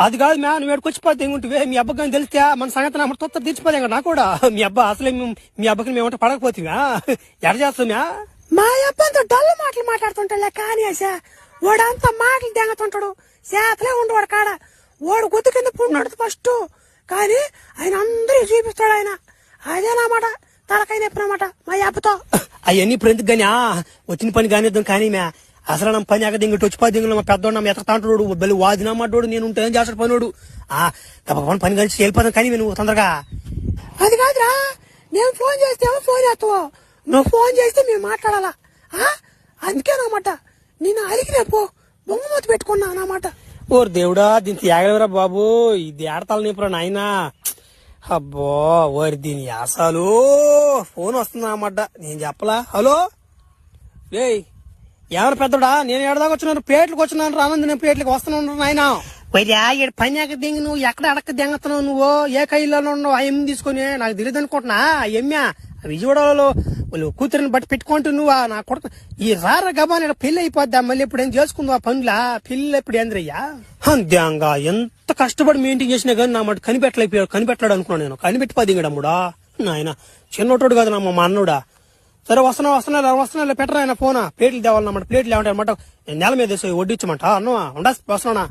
అది కాదు మ్యా నువ్వు ఎక్కడికొచ్చిపోతే ఏముంటివే మీ అబ్బకి తెలిస్తే మన సంగతి నా తొత్త తీర్చిపోతే నాకు కూడా మీ అబ్బా అసలే మీ అబ్బకి మేమంటే పడకపోతున్నా ఎడ చేస్తామ్యా మా అబ్బంతో డల్లు మాటలు మాట్లాడుతుంటా కానీ వాడంతా మాటలు దెంగతుంటాడు చేతలే ఉండవాడు కాడ వాడు గుద్దు కింద పుడినాడు ఫస్ట్ కానీ ఆయన అందరూ చూపిస్తాడు ఆయన అదేనమాట తలకై నొప్పినమాట మా అబ్బతో అవన్నీ ఇప్పుడు ఎందుకు గాని వచ్చిన పని కానిద్దాం కానీ మ్యా అసలు నా పని అక్కడ ఇంకటి వచ్చిపోతే ఇంక మా పెద్దోడు ఎత్తతాంటాడు బలి వాదినమ్మాడు నేను ఉంటే ఏం చేస్తాడు పనివాడు తప్పకుండా పని కలిసి వెళ్ళిపోతాం కానీ నువ్వు తొందరగా అది కాదురా నేను ఫోన్ చేస్తే ఫోన్ చేస్తావు నువ్వు ఫోన్ చేస్తే మేము మాట్లాడాలా అందుకేనమాట నేను అలిగినా పో బొంగమూత పెట్టుకున్నా అన్నమాట ఓరు దేవుడా దీనికి ఏగలవరా బాబు ఇది ఏడతాల నిపురా నాయనా అబ్బో ఓరి దీని యాసాలు ఫోన్ వస్తుందా అన్నమాట నేను చెప్పలా హలో రే ఎవరు పెద్దడా నేను ఎడదాకా వచ్చినాను ప్లేట్లకు వచ్చినాను రానంది నేను ప్లేట్లకు వస్తున్నాను నాయన ఇక్కడ పని ఎక్క దింగి నువ్వు ఎక్కడ అడక్క దింగుతున్నావు నువ్వు ఏ కైలో ఉన్నావు ఆ ఎమ్మి తీసుకుని నాకు తెలియదు అనుకుంటున్నా ఎమ్మె విజయవాడలో వాళ్ళు కూతురిని బట్టి పెట్టుకుంటూ నువ్వు నా కొడుకు ఈ రార గబాన్ పెళ్లి అయిపోద్దా మళ్ళీ ఇప్పుడు ఏం చేసుకుందావు ఆ పనులా పెళ్లి ఎప్పుడు ఏంద్రయ్యా అంతేంగా ఎంత కష్టపడి మెయింటైన్ చేసినా కానీ నా మాట కనిపెట్టలేడు అనుకున్నాను నేను కనిపెట్టిపోద్ది ఇంకడమ్ముడా నాయన చిన్నోటోడు కాదు నా మా అన్నుడా సరే వస్తున్నా పెట్టరా ఆయన ఫోనా ప్లేట్లు తేవాలన్నమాట ప్లేట్లు ఏమంటాయన్నమాట నేల మీద వడ్డించమంట అన్న వస్తున్నా